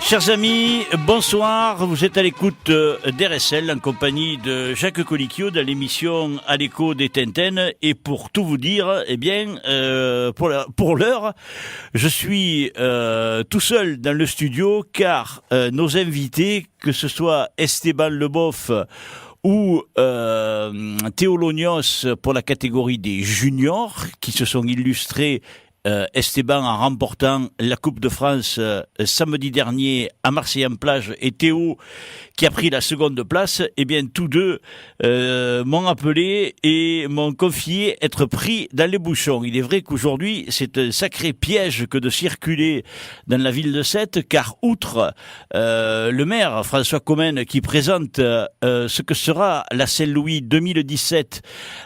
Chers amis, bonsoir, vous êtes à l'écoute d'RSL en compagnie de Jacques Colicchio dans l'émission À l'écho des Tintaines et pour tout vous dire, eh bien, pour l'heure, je suis tout seul dans le studio car nos invités, que ce soit Esteban Leboeuf ou Théo Lognos pour la catégorie des juniors qui se sont illustrés Esteban en remportant la Coupe de France samedi dernier à Marseille-en-Plage et Théo qui a pris la seconde place, eh bien tous deux m'ont appelé et m'ont confié être pris dans les bouchons. Il est vrai qu'aujourd'hui c'est un sacré piège que de circuler dans la ville de Sète, car outre le maire François Comène qui présente ce que sera la Saint-Louis 2017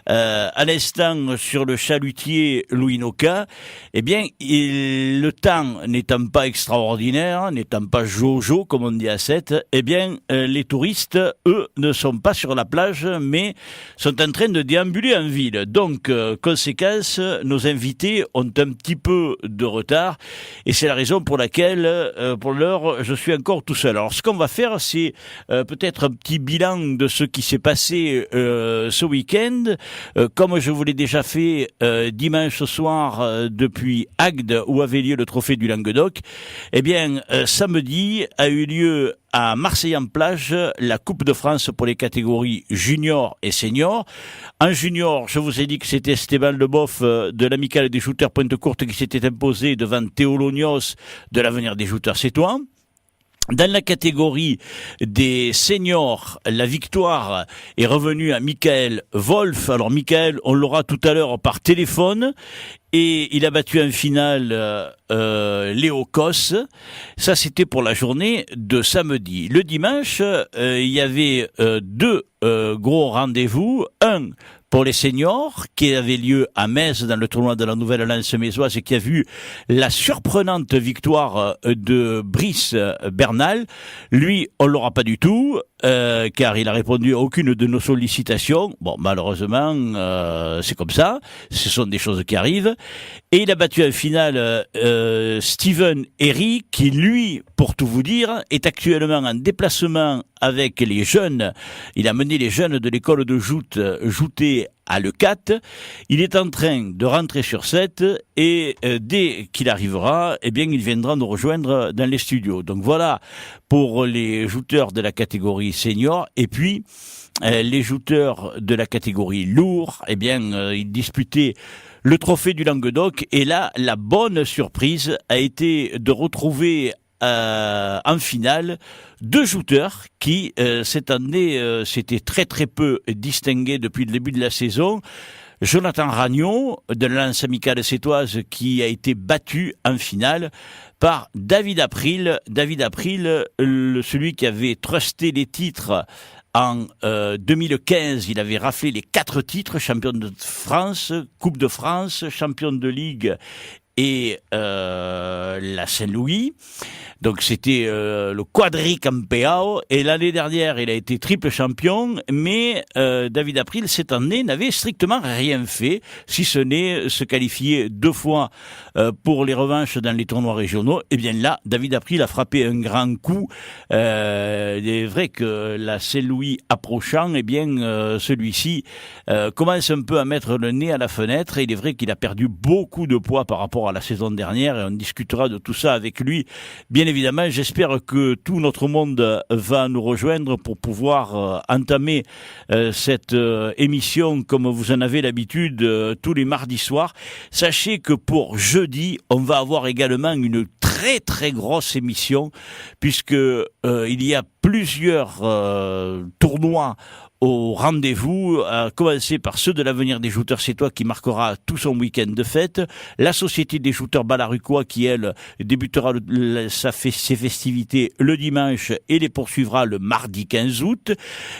à l'instant sur le chalutier Louis Noca, eh bien, le temps n'étant pas extraordinaire, n'étant pas jojo, comme on dit à Sète, eh bien, les touristes, eux, ne sont pas sur la plage, mais sont en train de déambuler en ville. Donc, conséquence, nos invités ont un petit peu de retard, et c'est la raison pour laquelle, pour l'heure, je suis encore tout seul. Alors, ce qu'on va faire, c'est peut-être un petit bilan de ce qui s'est passé ce week-end, comme je vous l'ai déjà fait dimanche soir depuis Agde où avait lieu le trophée du Languedoc. Eh bien, samedi a eu lieu à Marseille-en-Plage la Coupe de France pour les catégories juniors et seniors. En junior, je vous ai dit que c'était Esteban Leboeuf de l'Amicale des shooters Pointe-Courte qui s'était imposé devant Théo Lognos de l'Avenir des shooters sétois. Dans la catégorie des seniors, la victoire est revenue à Michael Wolf. Alors Michael, on l'aura tout à l'heure par téléphone. Et il a battu en finale Léo Cos. Ça, c'était pour la journée de samedi. Le dimanche, il y avait deux gros rendez-vous. Un pour les seniors, qui avait lieu à Metz dans le tournoi de la Nouvelle Lance mésoise et qui a vu la surprenante victoire de Brice Bernal. Lui, on l'aura pas du tout, car il a répondu à aucune de nos sollicitations. Bon, malheureusement, c'est comme ça. Ce sont des choses qui arrivent. Et il a battu en finale Steven Herry, qui lui, pour tout vous dire, est actuellement en déplacement avec les jeunes. Il a mené les jeunes de l'école de joute joutée à Leucate. Il est en train de rentrer sur Sète et dès qu'il arrivera, eh bien, il viendra nous rejoindre dans les studios. Donc voilà pour les jouteurs de la catégorie senior. Et puis, les jouteurs de la catégorie lourd, eh bien, ils disputaient le trophée du Languedoc. Et là, la bonne surprise a été de retrouver en finale deux jouteurs qui cette année s'étaient très très peu distingués depuis le début de la saison. Jonathan Ragnon de la lance amicale sétoise qui a été battu en finale par David April. David April, celui qui avait trusté les titres en 2015, il avait raflé les 4 titres, champion de France, Coupe de France, champion de Ligue et la Saint-Louis. Donc c'était le quadricampeao, et l'année dernière il a été triple champion, mais David April cette année n'avait strictement rien fait, si ce n'est se qualifier 2 fois pour les revanches dans les tournois régionaux. Et bien là, David April a frappé un grand coup. Il est vrai que la Saint-Louis approchant, eh bien celui-ci commence un peu à mettre le nez à la fenêtre, et il est vrai qu'il a perdu beaucoup de poids par rapport à la saison dernière, et on discutera de tout ça avec lui. Bien évidemment, j'espère que tout notre monde va nous rejoindre pour pouvoir entamer cette émission comme vous en avez l'habitude tous les mardis soirs. Sachez que pour jeudi, on va avoir également une très très grosse émission, puisque il y a plusieurs tournois au rendez-vous, à commencer par ceux de l'Avenir des jouteurs sétois qui marquera tout son week-end de fête, la Société des jouteurs balarucois qui, elle, débutera ses festivités le dimanche et les poursuivra le mardi 15 août.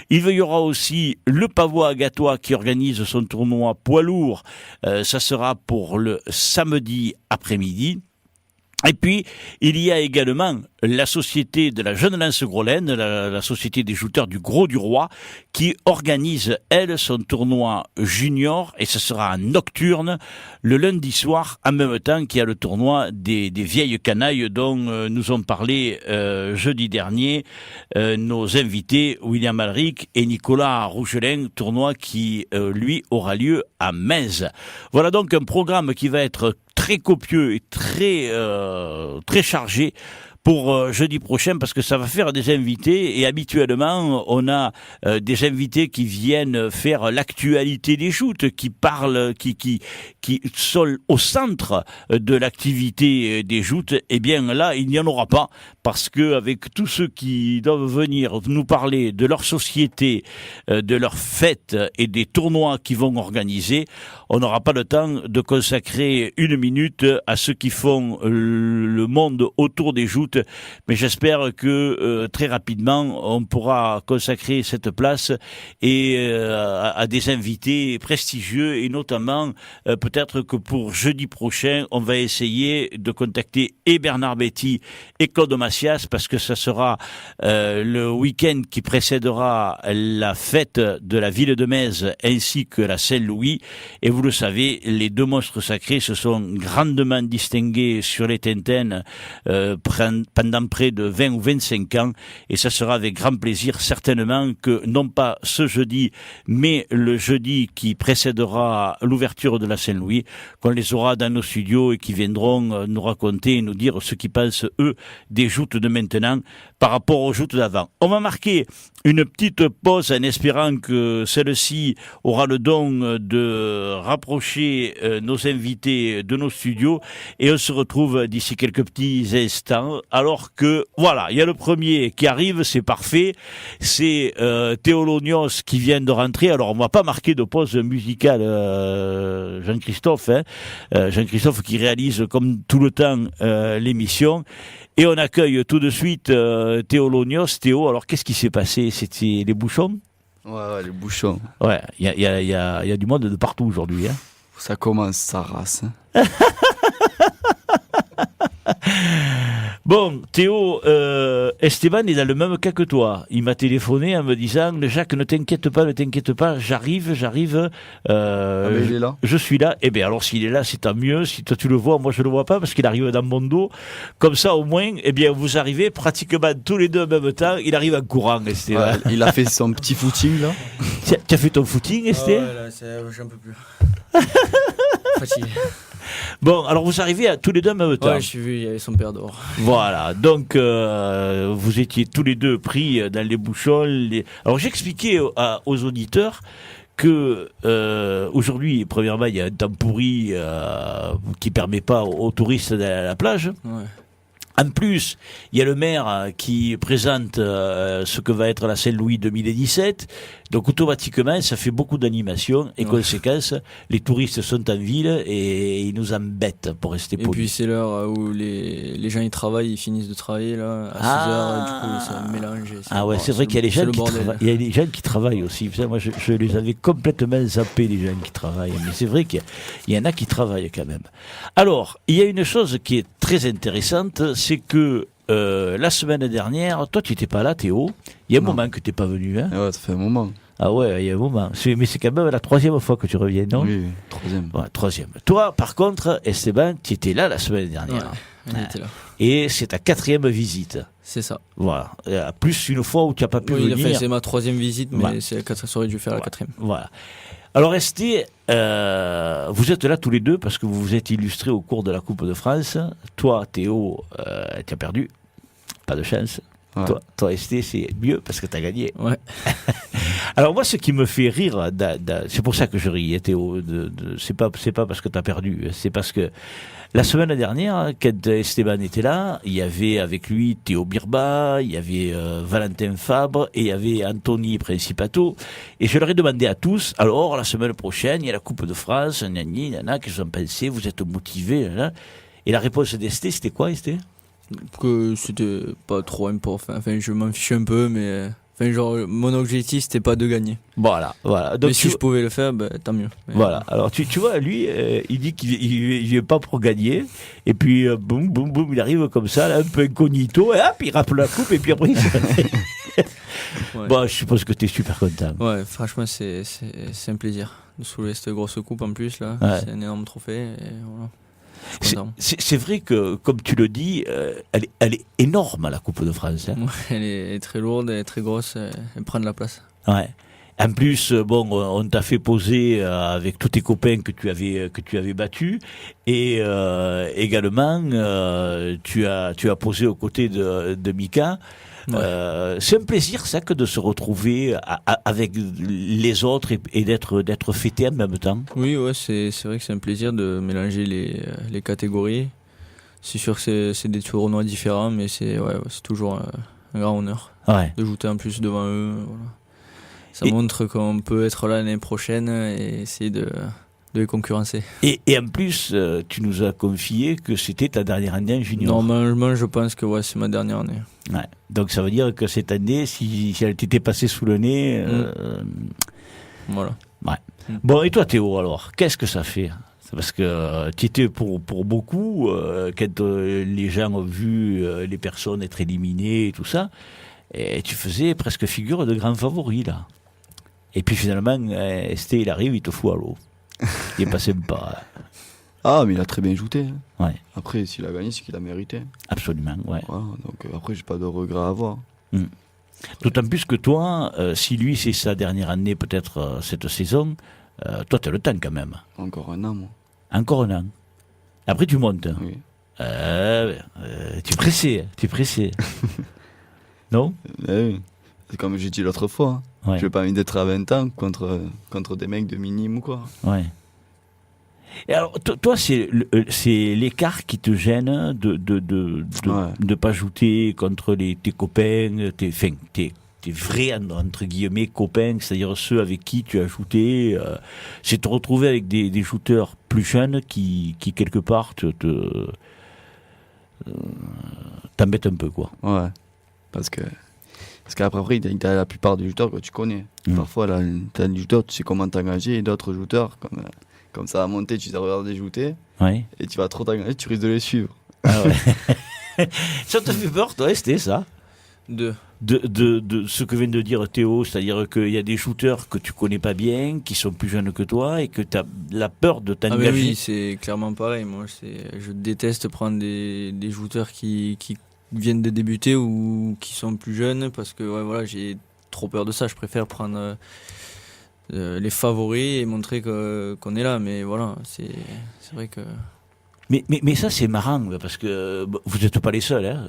Il y aura aussi le Pavois Agatois qui organise son tournoi poids lourd, ça sera pour le samedi après-midi. Et puis, il y a également la société de la Jeune Lance Groslaine, la société des jouteurs du Gros du Roi, qui organise, elle, son tournoi junior, et ce sera en nocturne, le lundi soir, en même temps qu'il y a le tournoi des vieilles canailles dont nous ont parlé jeudi dernier nos invités William Alric et Nicolas Rougelin, tournoi qui, lui, aura lieu à Metz. Voilà donc un programme qui va être très copieux et très chargé pour jeudi prochain, parce que ça va faire des invités, et habituellement on a des invités qui viennent faire l'actualité des joutes, qui parlent, qui sont au centre de l'activité des joutes. Eh bien là, il n'y en aura pas, parce que avec tous ceux qui doivent venir nous parler de leur société, de leurs fêtes et des tournois qu'ils vont organiser, on n'aura pas le temps de consacrer une minute à ceux qui font le monde autour des joutes. Mais j'espère que très rapidement on pourra consacrer cette place et à des invités prestigieux, et notamment peut-être que pour jeudi prochain on va essayer de contacter et Bernard Betty et Claude Macias, parce que ça sera le week-end qui précédera la fête de la ville de Metz ainsi que la Saint-Louis. Et vous le savez, les deux monstres sacrés se sont grandement distingués sur les Tintaines pendant près de 20 ou 25 ans, et ça sera avec grand plaisir certainement que, non pas ce jeudi, mais le jeudi qui précédera l'ouverture de la Saint-Louis, qu'on les aura dans nos studios et qui viendront nous raconter et nous dire ce qu'ils pensent, eux, des joutes de maintenant par rapport aux joutes d'avant. On va marquer une petite pause en espérant que celle-ci aura le don de rapprocher nos invités de nos studios, et on se retrouve d'ici quelques petits instants, alors que voilà, il y a le premier qui arrive, c'est parfait, c'est Théo Lognos qui vient de rentrer. Alors on va pas marquer de pause musicale, Jean-Christophe, Jean-Christophe qui réalise comme tout le temps l'émission. Et on accueille tout de suite Théo Lognos. Théo, alors qu'est-ce qui s'est passé? C'était les bouchons? Ouais, les bouchons. Ouais, il y a du monde de partout aujourd'hui. Hein. Ça commence, ça race. Hein. Bon, Théo, Esteban est dans le même cas que toi. Il m'a téléphoné en me disant « Jacques, ne t'inquiète pas, j'arrive. Il est là. Je suis là. » Eh bien, alors s'il est là, c'est tant mieux. Si toi tu le vois, moi je le vois pas, parce qu'il arrive dans mon dos. Comme ça, au moins, eh bien, vous arrivez pratiquement tous les deux en même temps. Il arrive en courant, Esteban. Ouais, il a fait son petit footing, là. Tu as fait ton footing, Esteban? Ouais, là, j'en peux plus. Fatigué. Bon, alors vous arrivez tous les deux en même temps. Ouais, je suis vu, il y avait son père dehors. Voilà, donc vous étiez tous les deux pris dans les bouchons. Alors j'expliquais aux auditeurs que aujourd'hui, premièrement, il y a un temps pourri qui permet pas aux touristes d'aller à la plage. Ouais. En plus, il y a le maire qui présente ce que va être la Saint-Louis 2017. Donc automatiquement, ça fait beaucoup d'animation. Et conséquence, les touristes sont en ville et ils nous embêtent, pour rester polis. Et puis c'est l'heure où les gens ils travaillent, ils finissent de travailler là, à 6h, du coup ça mélange. C'est vrai qu'il y a des gens qui travaillent aussi. Moi, je les avais complètement zappés, les gens qui travaillent. Mais c'est vrai qu'il y en a qui travaillent quand même. Alors, il y a une chose qui est très intéressante, c'est que la semaine dernière, toi tu n'étais pas là, Théo. Il y a un moment que tu n'es pas venu. Hein. Ouais, ça fait un moment. Ah ouais, il y a un moment. Mais c'est quand même la 3e fois que tu reviens, non? Oui, 3e. Ouais, 3e. Toi, par contre, Esteban, tu étais là la semaine dernière. Ouais, on était là. Et c'est ta 4e visite. C'est ça. Voilà. Plus une fois où tu n'as pas pu venir. Enfin, c'est ma 3e visite, mais c'est la 4e, ça aurait dû faire la 4e. Voilà. Alors, Esté, vous êtes là tous les deux parce que vous vous êtes illustrés au cours de la Coupe de France. Toi, Théo, tu as perdu. Pas de chance. Ouais. Toi, Esté, c'est mieux parce que tu as gagné. Ouais. Alors, moi, ce qui me fait rire, c'est pour ça que je ris, Théo. C'est pas parce que tu as perdu. C'est parce que la semaine dernière, quand Esteban était là, il y avait avec lui Théo Birba, il y avait Valentin Fabre et il y avait Anthony Principato. Et je leur ai demandé à tous, alors la semaine prochaine, il y a la Coupe de France, il y en a qui sont pensés, vous êtes motivés. Et la réponse d'Esté, c'était quoi, Esté? Que c'était pas trop important. Enfin, je m'en fiche un peu, mais Enfin, genre, mon objectif, c'était pas de gagner. Voilà. Donc, mais si je pouvais le faire, tant mieux. Mais voilà. Alors, tu vois, lui, il dit qu'il vient pas pour gagner. Et puis, boum, il arrive comme ça, là, un peu incognito. Et hop, il rappe la coupe. Et puis après, ouais. Bon, je suppose que tu es super content. Ouais, franchement, c'est un plaisir de soulever cette grosse coupe en plus, là. Ouais. C'est un énorme trophée. Et voilà. C'est vrai que, comme tu le dis, elle est énorme, la Coupe de France. Hein. Ouais, elle est très lourde, elle est très grosse, elle prend de la place. Ouais. En plus, bon, on t'a fait poser avec tous tes copains que tu avais battus, et également tu as posé aux côtés de Mika. Ouais. C'est un plaisir, ça, que de se retrouver avec les autres et d'être fêté en même temps. Oui, ouais, c'est vrai que c'est un plaisir de mélanger les catégories. C'est sûr que c'est des tournois différents, mais c'est toujours un grand honneur de jouer en plus devant eux. Voilà. Ça montre qu'on peut être là l'année prochaine et essayer de les concurrencer. Et en plus, tu nous as confié que c'était ta dernière année en junior. Normalement, je pense que c'est ma dernière année. Ouais. Donc ça veut dire que cette année, si elle t'était passée sous le nez... Voilà. Ouais. Bon, et toi Théo, alors, qu'est-ce que ça fait ? Parce que tu étais pour beaucoup, quand les gens ont vu les personnes être éliminées et tout ça, et tu faisais presque figure de grand favori, là. Et puis finalement, Esté, il arrive, il te fout à l'eau. Il est pas sympa. Ah, mais il a très bien joué. Hein. Ouais. Après, s'il a gagné, c'est qu'il a mérité. Absolument, ouais. Voilà, donc après, j'ai pas de regrets à avoir. D'autant plus que toi, si lui, c'est sa dernière année, peut-être cette saison, toi, tu as le temps quand même. Encore un an, moi. Encore un an. Après, tu montes. Oui. Tu es pressé. Non ? Oui. C'est comme j'ai dit l'autre fois. Hein. Ouais. Je n'ai pas envie d'être à 20 ans contre des mecs de minime ou quoi. Ouais. Et alors, toi, c'est l'écart qui te gêne de pas jouer contre tes copains, tes vrais, entre guillemets, copains, c'est-à-dire ceux avec qui tu as joué. C'est te retrouver avec des shooters plus jeunes qui quelque part, t'embêtent un peu, quoi. Ouais. Parce qu'après, il y a la plupart des shooters que tu connais. Parfois, tu as des shooters, tu sais comment t'engager, et d'autres shooters, comme ça va monter, tu sais regarder jouer, et tu vas trop t'engager, tu risques de les suivre. Ah ouais. Ça te fait peur, toi, c'était ça ? De ce que vient de dire Théo, c'est-à-dire qu'il y a des shooters que tu connais pas bien, qui sont plus jeunes que toi, et que tu as la peur de t'engager. Ah oui, c'est clairement pareil. Moi, je déteste prendre des shooters qui viennent de débuter ou qui sont plus jeunes, parce que j'ai trop peur de ça. Je préfère prendre les favoris et montrer qu'on est là. Mais voilà, c'est vrai que... Mais ça, c'est marrant, parce que vous n'êtes pas les seuls. Hein.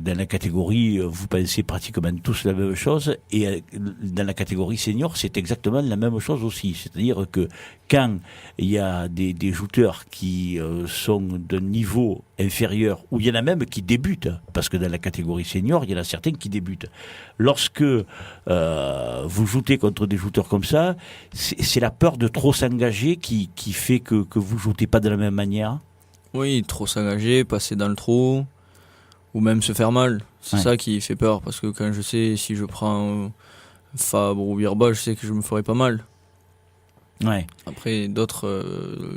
Dans la catégorie, vous pensez pratiquement tous la même chose. Et dans la catégorie senior, c'est exactement la même chose aussi. C'est-à-dire que quand il y a des shooters qui sont d'un niveau inférieur, ou il y en a même qui débutent, parce que dans la catégorie senior, il y en a certains qui débutent. Lorsque vous jouez contre des shooters comme ça, c'est la peur de trop s'engager qui fait que vous ne jouez pas de la même manière. Oui, trop s'engager, passer dans le trou, ou même se faire mal. C'est ça qui fait peur, parce que quand je sais, si je prends Fabre ou Birba, je sais que je me ferai pas mal. Ouais. Après, d'autres,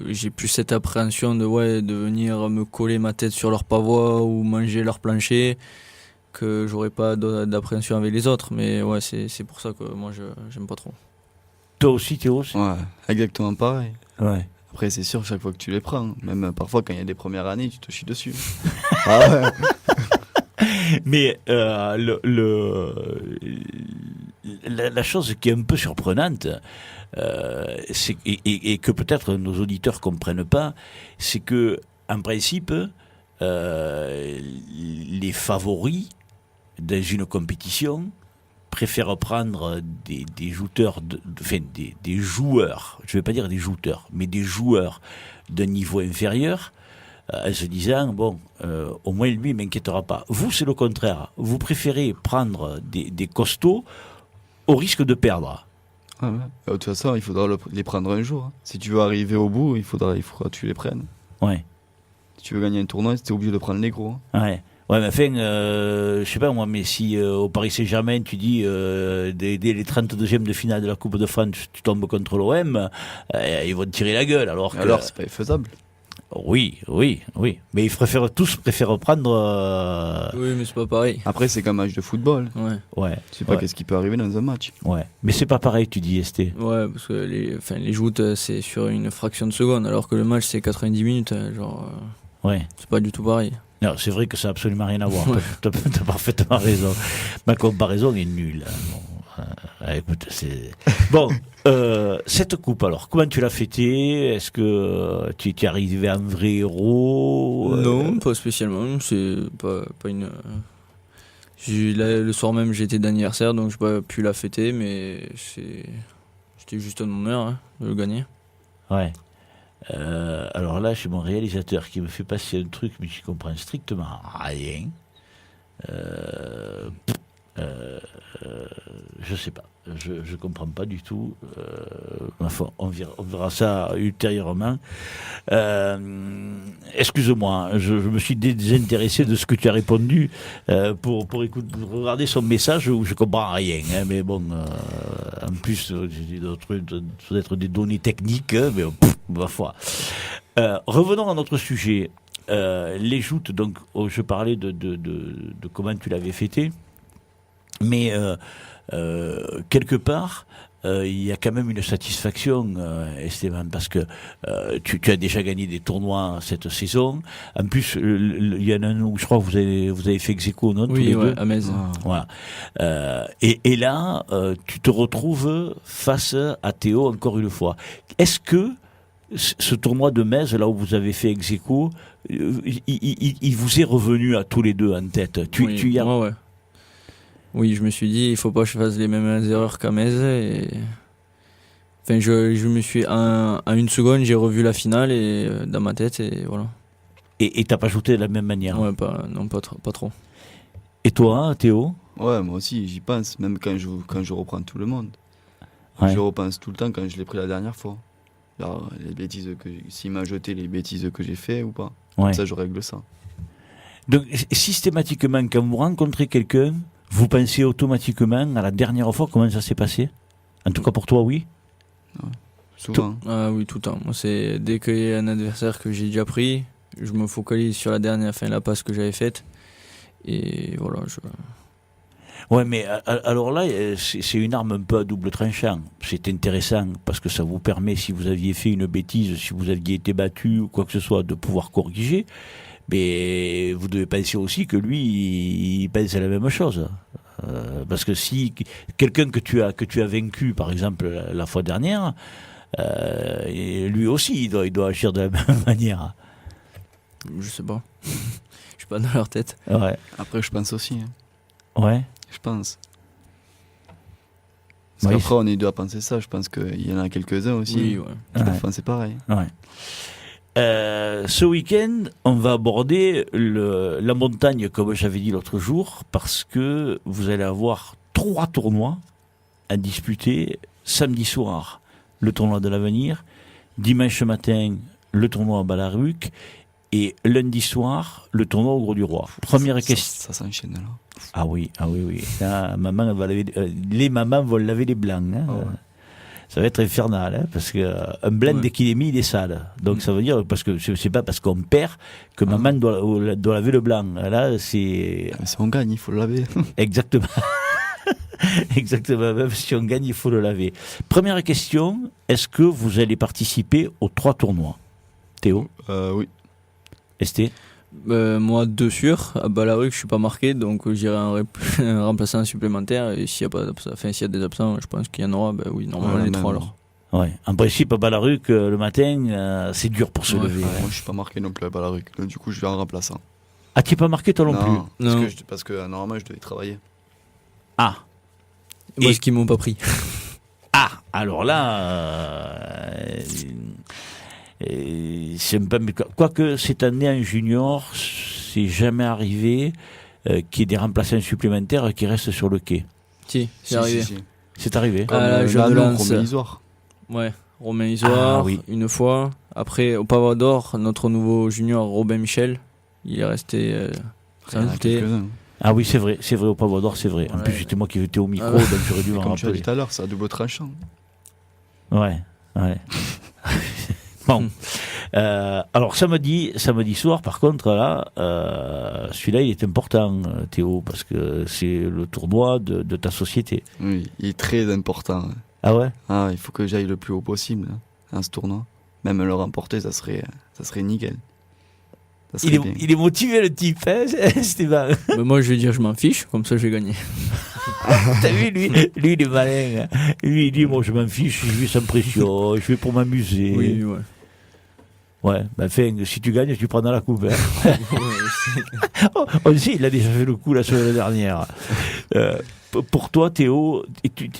j'ai plus cette appréhension de venir me coller ma tête sur leur pavois ou manger leur plancher, que j'aurais pas d'appréhension avec les autres. Mais ouais, c'est pour ça que moi, j'aime pas trop. Toi aussi, Théo ? Ouais, exactement pareil. Ouais. Après, c'est sûr, chaque fois que tu les prends, même parfois quand il y a des premières années, tu te chies dessus. Ah ouais. Mais la chose qui est un peu surprenante, et que peut-être nos auditeurs comprennent pas, c'est que en principe, les favoris dans une compétition préfèrent prendre des joueurs, des joueurs, je ne vais pas dire des jouteurs, mais des joueurs d'un niveau inférieur, en se disant, bon, au moins lui ne m'inquiétera pas. Vous, c'est le contraire. Vous préférez prendre des costauds au risque de perdre. Ah ouais. De toute façon, il faudra les prendre un jour. Hein. Si tu veux arriver au bout, il faudra que tu les prennes. Ouais. Si tu veux gagner un tournoi, tu es obligé de prendre les gros. Hein. Ouais. Ouais, mais enfin, je sais pas moi, mais si au Paris Saint-Germain, tu dis dès les 32e de finale de la Coupe de France, tu tombes contre l'OM, ils vont te tirer la gueule. Alors c'est pas faisable. Oui. Mais tous préfèrent prendre. Oui, mais c'est pas pareil. Après, c'est qu'un match de football. Ouais. Tu sais pas qu'est-ce qui peut arriver dans un match. Ouais. Mais c'est pas pareil, tu dis, ST. Ouais, parce que les joutes, c'est sur une fraction de seconde, alors que le match, c'est 90 minutes. Ouais. C'est pas du tout pareil. Non, c'est vrai que ça n'a absolument rien à voir. T'as parfaitement raison. Ma comparaison est nulle. Bon, écoute, c'est... Bon, cette coupe alors, comment tu l'as fêtée? Est-ce que tu es arrivé en vrai héros? Non, pas spécialement. C'est pas une... le soir même, j'étais d'anniversaire, donc j'ai pas pu la fêter, mais c'était juste un honneur de le gagner. Ouais. Alors là, j'ai mon réalisateur qui me fait passer un truc, mais je comprends strictement rien. Je sais pas, je comprends pas du tout. Enfin, on verra ça ultérieurement. Excuse-moi, je me suis désintéressé de ce que tu as répondu pour regarder son message où je comprends rien. Hein, mais bon, en plus, j'ai d'autres trucs, ça doit être des données techniques, mais ma foi. Revenons à notre sujet. Les joutes, donc, je parlais de comment tu l'avais fêté. Mais quelque part, il y a quand même une satisfaction, Esteban, parce que tu as déjà gagné des tournois cette saison. En plus, il y en a un où je crois que vous avez fait ex-aequo, non? Oui, tous les ouais, deux. à Metz. Voilà. Et là, tu te retrouves face à Théo encore une fois. Est-ce que ce tournoi de Metz, là où vous avez fait ex-aequo, il vous est revenu à tous les deux en tête? Ouais. Oui, je me suis dit, il faut pas que je fasse les mêmes erreurs qu'à Metz. Enfin, je me suis à une seconde, j'ai revu la finale et dans ma tête et voilà. Et t'as pas joué de la même manière? Ouais, pas trop. Et toi, Théo? Ouais, moi aussi, j'y pense, même quand je reprends tout le monde. Ouais. Je repense tout le temps quand je l'ai pris la dernière fois. Alors, s'il m'a jeté les bêtises que j'ai fait ou pas. Ouais. Ça, je règle ça. Donc, systématiquement, quand vous rencontrez quelqu'un, vous pensez automatiquement à la dernière fois comment ça s'est passé? En tout cas pour toi, oui? Ouais, souvent. Ah oui, tout le temps. Moi, c'est dès qu'il y a un adversaire que j'ai déjà pris, je me focalise sur la dernière, la passe que j'avais faite. Et voilà, Ouais, mais alors là, c'est une arme un peu à double tranchant. C'est intéressant parce que ça vous permet, si vous aviez fait une bêtise, si vous aviez été battu ou quoi que ce soit, de pouvoir corriger. Mais vous devez penser aussi que lui, il pense à la même chose. Parce que si quelqu'un que tu as vaincu, par exemple, la fois dernière, lui aussi, il doit agir de la même manière. Je sais pas. Je suis pas dans leur tête. Ouais. Après, je pense aussi. Hein. Ouais. Je pense. Parce qu'après, on est deux à penser ça. Je pense qu'il y en a quelques-uns aussi. Oui, ouais. Je pense c'est pareil. Ouais. Ce week-end, on va aborder la montagne, comme j'avais dit l'autre jour, parce que vous allez avoir 3 tournois à disputer samedi soir. Le tournoi de l'avenir, dimanche matin, le tournoi à Balaruc, et lundi soir, le tournoi au Gros du Roi. Première question. Ça s'enchaîne alors. Ah oui. Là, maman, les mamans vont laver les blancs. Hein. Oh ouais. Ça va être infernal, hein, parce que un blend dès qu'il est mis, il est sale. Donc ça veut dire, parce que c'est pas parce qu'on perd que maman doit laver le blanc. Là, c'est... Si on gagne, il faut le laver. Exactement. Exactement. Même si on gagne, il faut le laver. Première question, est-ce que vous allez participer aux 3 tournois? Théo? Oui. Esté? Moi, 2 sûrs. À Balaruc, je suis pas marqué, donc j'irai un remplaçant supplémentaire. Et s'il y a des absents, je pense qu'il y en aura. Oui, normalement les 3 alors. Ouais. En principe, à Balaruc, le matin, c'est dur pour se lever. Moi, je suis pas marqué non plus à Balaruc. Donc, du coup, je vais en remplaçant. Ah, tu n'es pas marqué toi non plus? Non. Parce que normalement, je devais travailler. Ah. Moi, ce qu'ils m'ont pas pris. Ah, alors là, c'est un peu... Quoique cette année en junior, c'est jamais arrivé qu'il y ait des remplaçants supplémentaires qui restent sur le quai. Si, c'est arrivé. Si. C'est arrivé. Comme Romain Isoire. Ouais, Romain Isoire, une fois. Après, au Pavador, notre nouveau junior, Robin Michel, il est resté Ah oui, c'est vrai, au Pavot d'Or, c'est vrai. En plus, c'était moi qui étais au micro, donc j'aurais dû m'en rappeler. Comme tu as dit tout à l'heure, c'est à double tranchant. Ouais. Bon. Alors, samedi soir, par contre, là, celui-là, il est important, Théo, parce que c'est le tournoi de ta société. Oui, il est très important. Ah ouais? Ah, il faut que j'aille le plus haut possible à ce tournoi. Même le remporter, ça serait nickel. Il est motivé, le type, hein, Stéphane. Mais moi, je vais dire, je m'en fiche, comme ça, j'ai gagné. T'as vu, lui, il est malin. Lui, il dit, moi, je m'en fiche, je vais sans pression, je vais pour m'amuser. Oui, ouais. Ouais, ben, si tu gagnes, tu prends dans la coupe. Hein. On sait, il a déjà fait le coup la semaine dernière. Pour toi, Théo, tu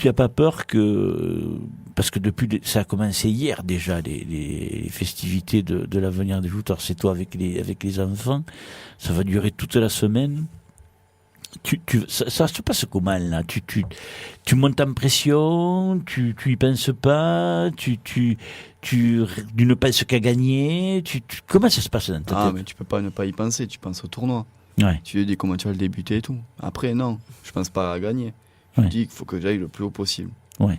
n'as pas peur que... Parce que ça a commencé hier déjà, les festivités de l'avenir des jouteurs. C'est toi avec les enfants. Ça va durer toute la semaine. Ça se passe comment là? Tu montes en pression, tu y penses pas, tu ne penses qu'à gagner. Comment ça se passe dans ta tête? Ah, mais tu peux pas ne pas y penser. Tu penses au tournoi. Ouais. Tu te dis comment tu vas le débuter et tout. Après, non, je pense pas à gagner. Je dis qu'il faut que j'aille le plus haut possible. Ouais.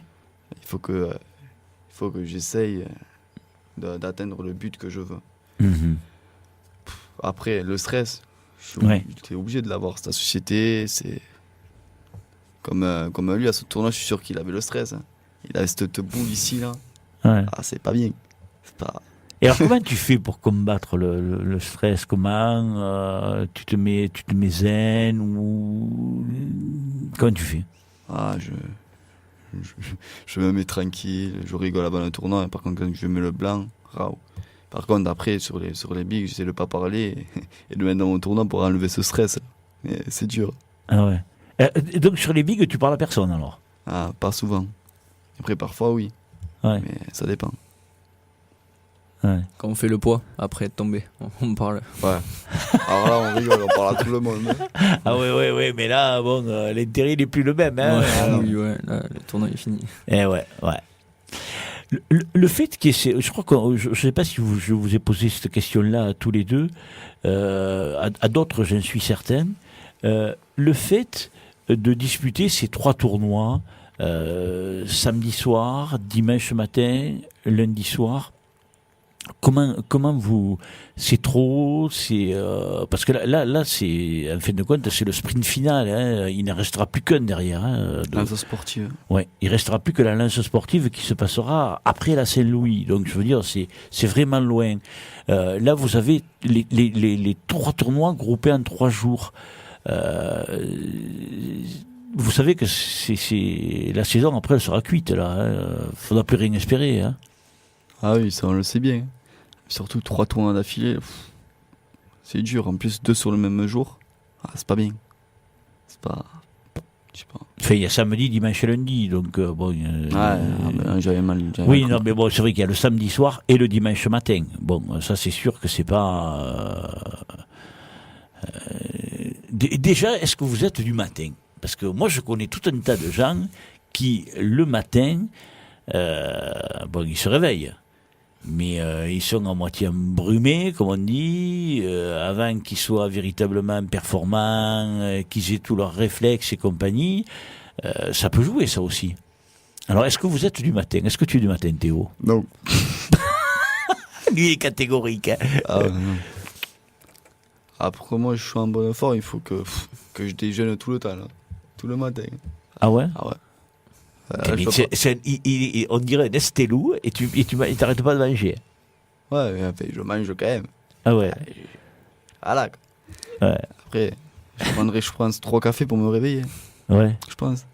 Il faut que j'essaye d'atteindre le but que je veux. Mm-hmm. Après, le stress, tu es obligé de l'avoir. C'est ta société, c'est... Comme lui, à ce tournoi, je suis sûr qu'il avait le stress. Hein. Il avait cette boule ici, là. Ouais. Ah, c'est pas bien. C'est pas... Et alors, comment tu fais pour combattre le stress? Comment tu te mets zen ou comment tu fais? Ah, je me mets tranquille, je rigole avant le tournoi. Par contre, quand je mets le blanc, rao. Par contre, après, sur les bigs, j'essaie de pas parler et de mettre dans mon tournoi pour enlever ce stress. Mais c'est dur. Ah ouais. Donc, sur les bigs, tu parles à personne alors? Ah, pas souvent. Après, parfois, oui. Ouais. Mais ça dépend. Ouais. Quand on fait le poids, après être tombé, on parle. Ouais. Alors là, on rigole, on parle à tout le monde. Ah ouais, mais là, bon, l'intérêt n'est plus le même. Hein, oui, là, le tournoi est fini. Eh ouais. Le fait que je crois que je ne sais pas si je vous ai posé cette question-là à tous les deux, à d'autres, j'en suis certain. Le fait de disputer ces 3 tournois, samedi soir, dimanche matin, lundi soir. Comment vous... C'est trop, parce que là c'est, en fin de compte, c'est le sprint final, hein, il ne restera plus qu'un derrière. Hein, lance sportive. Ouais, il restera plus que la lance sportive qui se passera après la Saint-Louis, donc je veux dire, c'est vraiment loin. Là, vous avez les 3 tournois groupés en 3 jours. Vous savez que la saison après elle sera cuite là, faudra plus rien espérer. Hein. Ah oui, ça on le sait bien. Surtout 3 tournois d'affilée, c'est dur. En plus 2 sur le même jour, c'est pas bien. C'est pas... Je sais pas. Enfin, il y a samedi, dimanche et lundi, donc bon... j'avais mal... Oui, non, mais bon, c'est vrai qu'il y a le samedi soir et le dimanche matin. Bon, ça c'est sûr que c'est pas... Déjà, est-ce que vous êtes du matin? Parce que moi, je connais tout un tas de gens qui, le matin, ils se réveillent. Mais ils sont à moitié embrumés, comme on dit, avant qu'ils soient véritablement performants, qu'ils aient tous leurs réflexes et compagnie. Ça peut jouer, ça aussi. Alors, est-ce que vous êtes du matin? Est-ce que tu es du matin, Théo? Non. Lui est catégorique. Hein. Non. Après, moi, je suis en bonne forme, il faut que je déjeune tout le temps, là. Tout le matin. Ah ouais? Ah ouais. On dirait un estelou et tu t'arrêtes pas de manger. Ouais, mais après, je mange quand même. Ah ouais. Voilà. Ouais. Après, je pense 3 cafés pour me réveiller. Ouais. Je pense.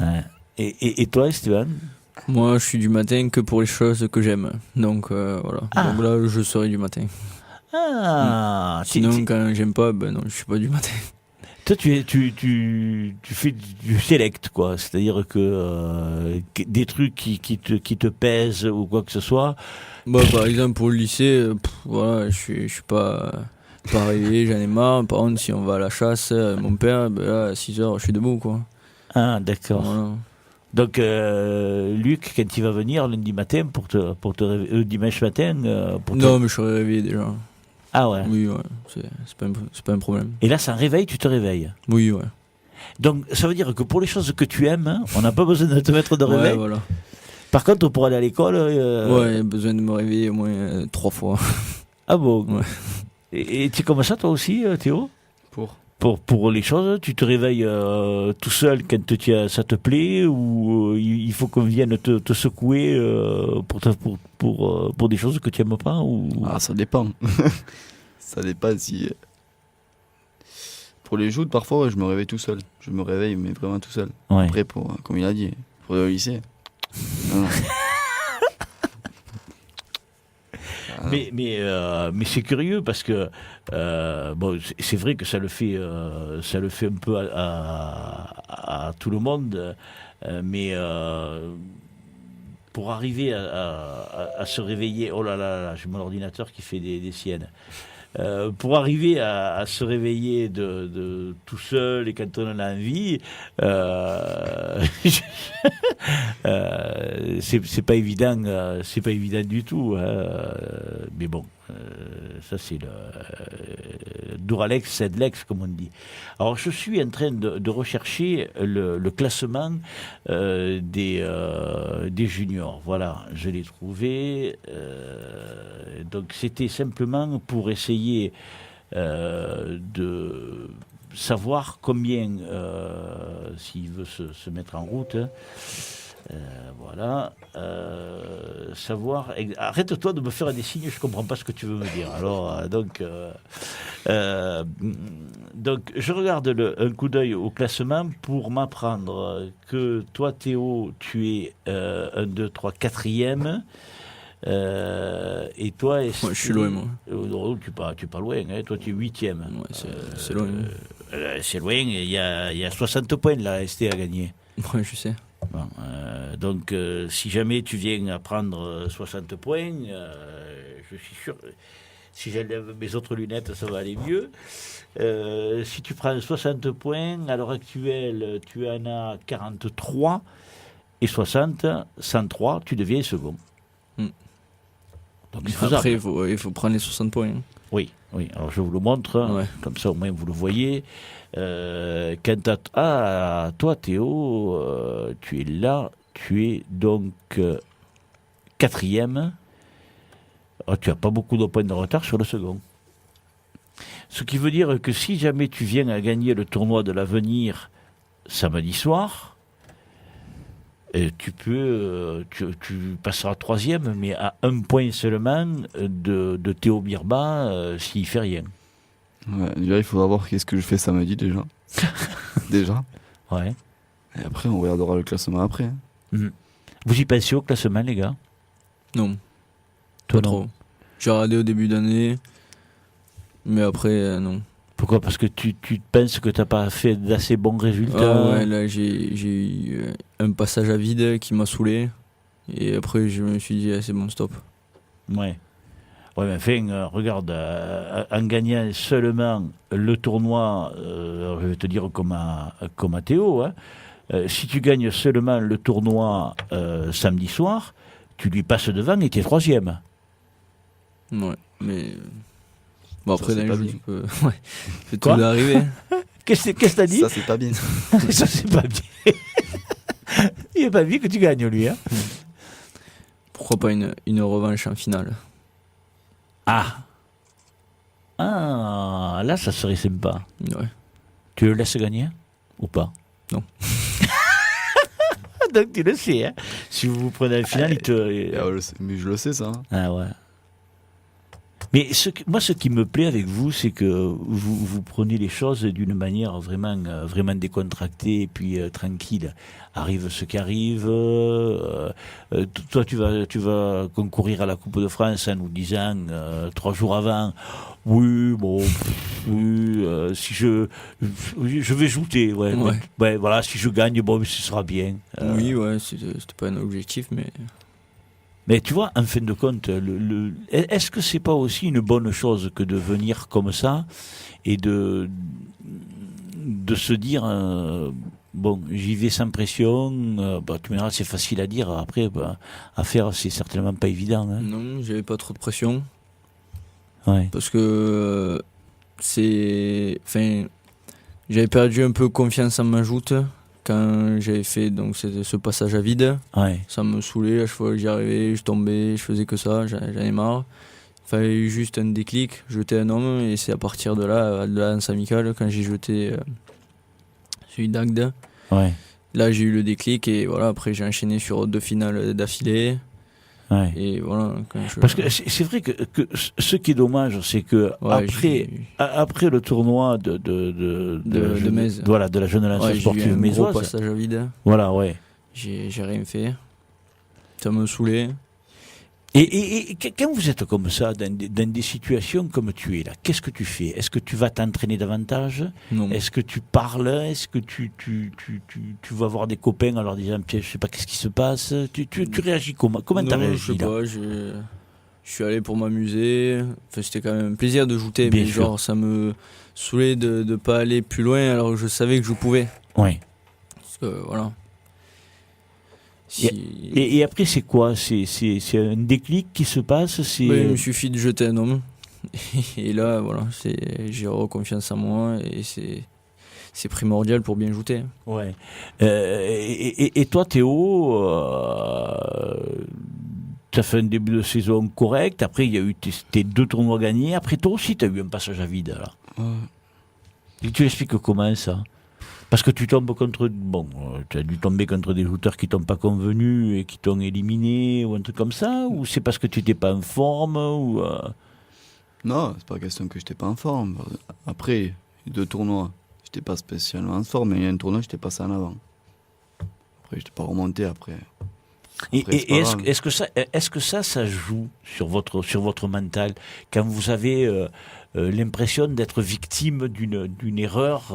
Ouais. Et toi, Stéphane? Moi, je suis du matin que pour les choses que j'aime. Donc voilà. Ah. Donc là, je serai du matin. Ah. Sinon, quand j'aime pas, non, je suis pas du matin. Toi, tu fais du select, quoi. C'est-à-dire que des trucs qui te pèsent ou quoi que ce soit. Par exemple, pour le lycée, voilà, je suis pas arrivé, j'en ai marre. Par contre, si on va à la chasse, mon père, là, à 6h, je suis debout, quoi. Ah, d'accord. Voilà. Donc, Luc, quand il va venir lundi matin pour te réveiller, dimanche matin, Non, mais je serai réveillé déjà. Ah ouais. Oui, ouais, c'est pas un problème. Et là, ça réveille, tu te réveilles. Oui, ouais. Donc, ça veut dire que pour les choses que tu aimes, on n'a pas besoin de te mettre de réveil. Ouais, voilà. Par contre, pour aller à l'école... Ouais, besoin de me réveiller au moins 3 fois. Ah bon? Ouais. Et tu es comme ça, toi aussi, Théo? Pour les choses, tu te réveilles tout seul quand ça te plaît, ou il faut qu'on vienne te secouer pour des choses que tu n'aimes pas, ou... Ah, ça dépend. Ça dépend si... Pour les joutes, parfois, ouais, je me réveille tout seul. Je me réveille, mais vraiment tout seul. Ouais. Après, comme il a dit, pour le lycée. Non. Mais c'est curieux parce que bon, c'est vrai que ça le fait un peu à tout le monde, mais pour arriver à se réveiller, oh là là, j'ai mon ordinateur qui fait des siennes. Pour arriver à se réveiller de tout seul et quand on en a envie, c'est pas évident, du tout. Mais bon, ça c'est le Duralex, Sedlex comme on dit. Alors je suis en train de rechercher le classement des juniors. Voilà, je l'ai trouvé. Donc c'était simplement pour essayer de savoir combien, s'il veut se mettre en route, voilà, savoir. Arrête-toi de me faire des signes, je comprends pas ce que tu veux me dire. Alors, donc, je regarde un coup d'œil au classement pour m'apprendre que toi, Théo, tu es 1, 2, 3, 4e. Et toi, ouais, je suis loin, moi. Non, tu es pas loin, hein. Toi tu es 8e. Ouais, c'est loin. C'est loin, il y a 60 points là, ST à gagner. Ouais, je sais. Bon, donc si jamais tu viens à prendre 60 points, je suis sûr, si j'enlève mes autres lunettes, ça va aller mieux. Si tu prends 60 points, à l'heure actuelle, tu en as 43 et 60, 103, tu deviens second. Donc, après, il faut prendre les 60 points. Oui, alors je vous le montre, ouais. Comme ça au moins vous le voyez. Toi Théo, tu es là, tu es donc 4e. Tu n'as pas beaucoup de points de retard sur le second. Ce qui veut dire que si jamais tu viens à gagner le tournoi de l'avenir samedi soir, tu passeras 3e, mais à 1 point seulement de Théo Birba s'il ne fait rien. Ouais, déjà, il faudra voir qu'est-ce que je fais samedi déjà. Déjà. Ouais. Et après, on regardera le classement après. Hein. Mmh. Vous y pensez au classement, les gars? Non. Toi, pas non. trop. J'ai regardé au début d'année, mais après, non. Pourquoi? Parce que tu penses que tu n'as pas fait d'assez bons résultats? Ah ouais, là j'ai eu un passage à vide qui m'a saoulé. Et après je me suis dit, c'est bon, stop. Ouais. Ouais, mais enfin, regarde, en gagnant seulement le tournoi, je vais te dire comme à Théo, hein, si tu gagnes seulement le tournoi samedi soir, tu lui passes devant et tu es 3e. Ouais, mais... Bon, après, ça, c'est c'est tout d'arriver. Qu'est-ce que t'as dit? Ça, c'est pas bien. Ça, c'est pas bien. Il n'est pas bien que tu gagnes, lui. Hein. Pourquoi pas une revanche en finale? Ah, là, ça serait sympa. Ouais. Tu le laisses gagner ou pas? Non. Donc, tu le sais. Hein. Si vous prenez la finale, mais je le sais, ça. Ah ouais. Mais moi, ce qui me plaît avec vous, c'est que vous prenez les choses d'une manière vraiment décontractée et puis tranquille. Arrive ce qui arrive. Toi, tu vas concourir à la Coupe de France en nous disant 3 jours avant, oui, bon, si je vais jouer, ouais. Ouais, voilà, si je gagne, bon, ce sera bien. Oui, ouais, c'était pas un objectif, mais... Mais tu vois, en fin de compte, est-ce que c'est pas aussi une bonne chose que de venir comme ça et de se dire bon, j'y vais sans pression, tu me diras, c'est facile à dire, après à faire c'est certainement pas évident. Hein. Non, j'avais pas trop de pression. Ouais. Parce que j'avais perdu un peu confiance en ma joute quand j'avais fait donc ce passage à vide. Ouais. Ça me saoulait, à chaque fois que j'y arrivais, je tombais, je faisais que ça, j'en avais marre. Il fallait juste un déclic, jeter un homme, et c'est à partir de là, de la danse amicale, quand j'ai jeté celui d'Agde. Ouais. Là, j'ai eu le déclic, et voilà, après j'ai enchaîné sur 2 finales d'affilée. Ouais. Et voilà, parce que c'est vrai que ce qui est dommage, c'est que après le tournoi de Metz, voilà, de la jeune lance sportive mésoise, gros passage à vide. Voilà, ouais. J'ai rien fait. Ça me saoulait. Et quand vous êtes comme ça, dans des situations comme tu es là, qu'est-ce que tu fais? Est-ce que tu vas t'entraîner davantage? Non. Est-ce que tu parles? Est-ce que tu vas voir des copains en leur disant, je sais pas qu'est-ce qui se passe? Tu réagis comment? Comment t'as réagi? Je sais pas, je suis allé pour m'amuser. Enfin, c'était quand même un plaisir de jouer, mais genre ça me saoulait de pas aller plus loin alors que je savais que je pouvais. Ouais. Parce que voilà. Et après, c'est quoi? C'est un déclic qui se passe? Il me suffit de jeter un homme. Et là, voilà, j'ai confiance en moi et c'est primordial pour bien jouer. Ouais. Et toi, Théo, tu as fait un début de saison correct. Après, il y a eu tes 2 tournois gagnés. Après, toi aussi, tu as eu un passage à vide. Là. Et tu expliques comment ça? Parce que tu tombes contre... Bon, tu as dû tomber contre des joueurs qui t'ont pas convenu et qui t'ont éliminé ou un truc comme ça? Ou c'est parce que tu n'étais pas en forme ou Non, c'est pas question que je n'étais pas en forme. Après, 2 tournois, je n'étais pas spécialement en forme, mais il y a un tournoi, j'étais passé en avant. Après, je n'étais pas remonté après. Et est-ce que ça joue sur votre mental quand vous avez l'impression d'être victime d'une erreur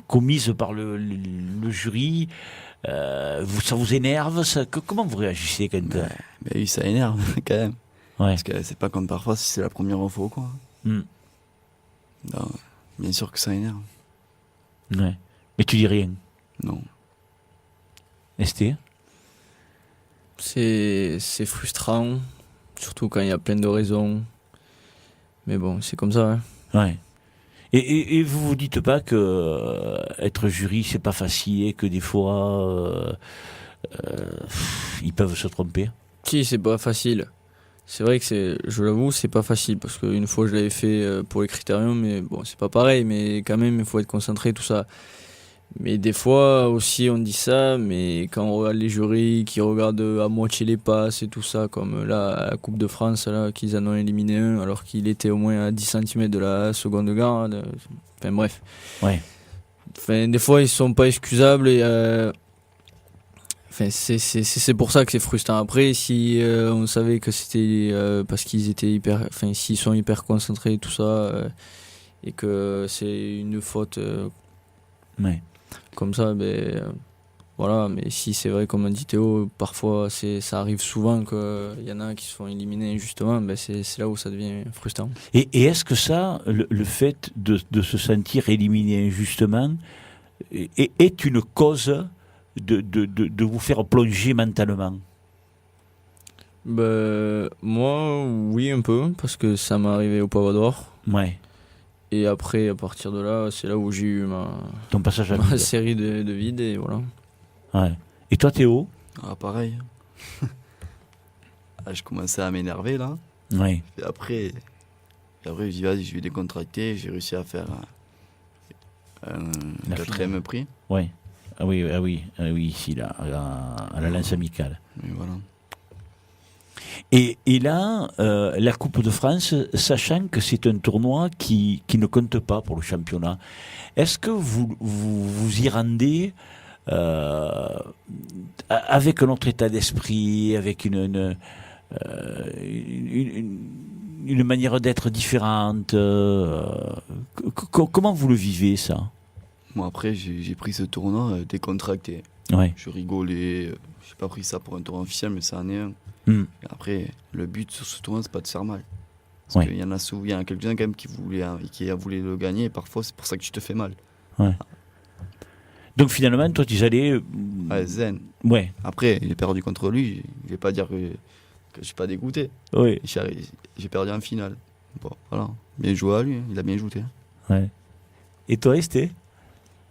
commise par le jury? Ça vous énerve? Comment vous réagissez quand mais oui, ça énerve quand même. Ouais. Parce que c'est pas comme parfois si c'est la première fois quoi. Non, bien sûr que ça énerve. Ouais. Mais tu dis rien? Non. Esté? C'est frustrant, surtout quand il y a plein de raisons. Mais bon, c'est comme ça. Hein. Ouais. Et vous vous dites pas que être jury, c'est pas facile et que des fois, ils peuvent se tromper? Si, c'est pas facile. C'est vrai que je l'avoue, c'est pas facile parce qu'une fois je l'avais fait pour les critériums, mais bon, c'est pas pareil, mais quand même, il faut être concentré, tout ça. Mais des fois aussi on dit ça, mais quand on regarde les jurys qui regardent à moitié les passes et tout ça, comme là à la Coupe de France, là, qu'ils en ont éliminé un alors qu'il était au moins à 10 cm de la seconde garde. Enfin bref. Ouais. Enfin, des fois ils sont pas excusables et enfin, c'est pour ça que c'est frustrant. Après, si on savait que c'était parce qu'ils étaient s'ils sont hyper concentrés et tout ça, et que c'est une faute. Ouais. Comme ça, voilà, mais si c'est vrai, comme a dit Théo, parfois ça arrive souvent qu'il y en a qui se font éliminer injustement, c'est là où ça devient frustrant. Et est-ce que ça, le fait de se sentir éliminé injustement, est une cause de vous faire plonger mentalement? Moi, oui, un peu, parce que ça m'est arrivé au Pavot d'Or. Ouais. Et après, à partir de là, c'est là où j'ai eu ton passage à ma série de vides et voilà. Ouais. Et toi, Théo? Pareil. Je commençais à m'énerver là. Ouais. Et après, je dis vas-y, je vais décontracter. J'ai réussi à faire un 4e prix. Ouais. Ah oui, ici là, à la lance amicale. Et voilà. Et là, la Coupe de France, sachant que c'est un tournoi qui ne compte pas pour le championnat, est-ce que vous y rendez avec un autre état d'esprit, avec une manière d'être différente? Comment vous le vivez, ça? Moi, après, j'ai pris ce tournoi décontracté. Ouais. Je rigolais. J'ai pas pris ça pour un tournoi officiel, mais ça en est un. Après, le but sur ce tournoi, c'est pas de se faire mal. Parce qu'il y en a souvent, il y en a quelques-uns quand même qui a voulu le gagner, et parfois c'est pour ça que tu te fais mal. Ouais. Donc finalement, toi, tu allais... zen. Ouais. Après, j'ai perdu contre lui, je vais pas dire que que je suis pas dégoûté. Oui. J'ai perdu en finale. Bon, voilà. Bien joué à lui, il a bien joué. Ouais. Et toi, Esté?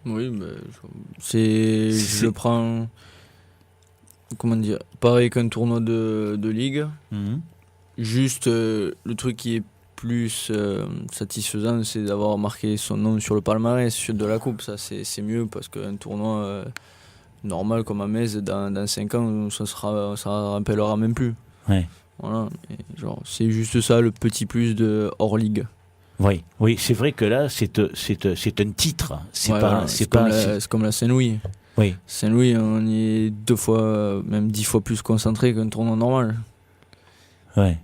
Oui, je le prends. Comment dire? Pareil qu'un tournoi de ligue. Juste le truc qui est plus satisfaisant, c'est d'avoir marqué son nom sur le palmarès de la coupe. Ça, c'est mieux parce qu'un tournoi normal comme à Metz, dans 5 ans, ça rappellera même plus. Ouais. Voilà. Et genre, c'est juste ça le petit plus de hors ligue. Oui, c'est vrai que là, c'est un titre. C'est comme la Saint-Louis. Oui. Saint-Louis, on y est 2 fois, même 10 fois plus concentré qu'un tournoi normal. Ouais.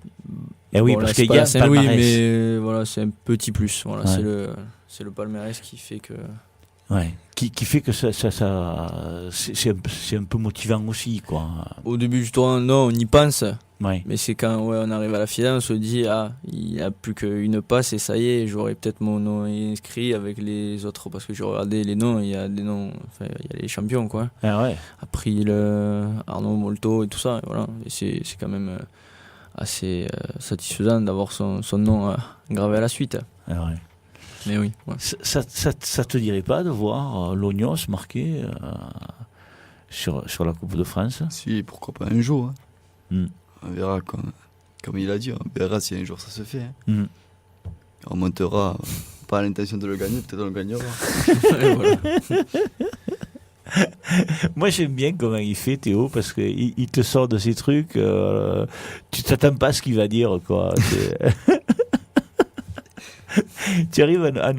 Et oui, parce qu'il y a un Saint-Louis, palmarès. mais voilà, c'est un petit plus. Voilà, ouais. c'est le palmarès qui fait que. Ouais. Qui fait que ça c'est un peu motivant aussi, quoi. Au début du tournoi, non, on y pense. Ouais. Mais c'est quand on arrive à la finale, on se dit il n'y a plus qu'une passe et ça y est, j'aurai peut-être mon nom inscrit avec les autres parce que j'ai regardé les noms, il y a des noms, enfin il y a les champions quoi. Ah ouais. April, Arnaud Molto et tout ça, et voilà. Et c'est quand même assez satisfaisant d'avoir son nom gravé à la suite. Ah ouais. Mais oui. Ouais. Ça te dirait pas de voir l'Ognos marqué sur la Coupe de France? Si, pourquoi pas un jour. Hein. On verra, comme il a dit, on verra si un jour ça se fait. Hein. On montera, pas à l'intention de le gagner, peut-être on le gagnera. Moi j'aime bien comment il fait, Théo, parce qu'il te sort de ces trucs, tu t'attends pas à ce qu'il va dire, quoi. Tu arrives à